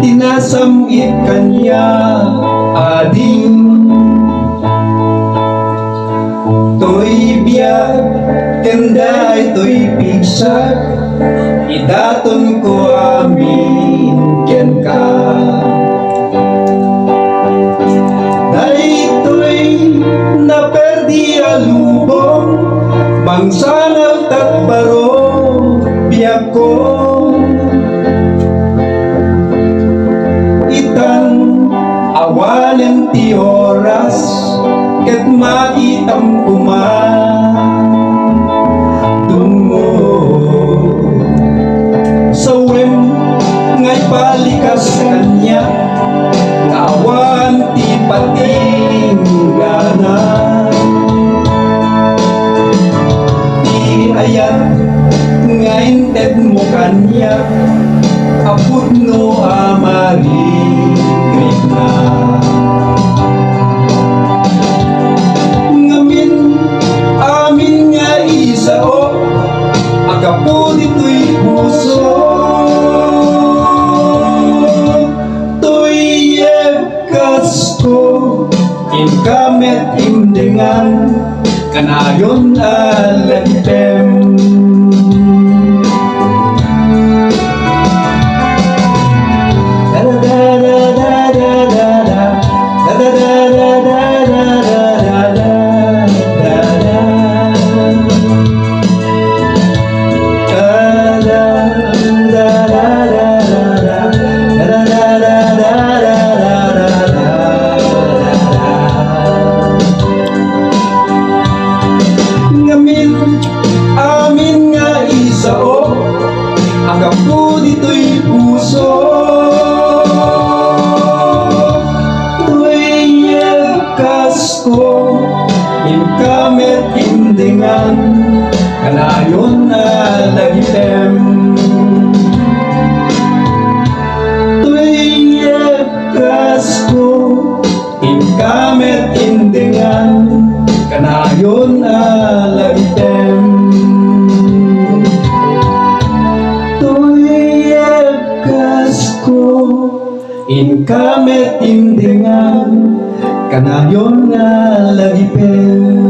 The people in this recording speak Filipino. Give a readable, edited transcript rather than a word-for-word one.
tinasamit kanya ading to'y biyak kenday to'y pigsak idaton ko amin ken ka daytoy naperdi alubong bangsanal tatbaro biyak ko awalan ti oras ket maitam dungo sawem ngay palikas kanya awan ti patinggana ti ayat ngayon ted mo kanya apud no amari Krishna ngamin amin nga isao agapud ito'y puso to'y yebkas ko inkamet imdengan kanayon alagpem amin nga isao agapud ito'y puso to'y yebkas ko inkamet imdengan kanayon na lagitem to'y yebkas ko inkamet imdengan kanayon na lagitem to'y yebkas ko inkamet imdengan kanayon na lagitem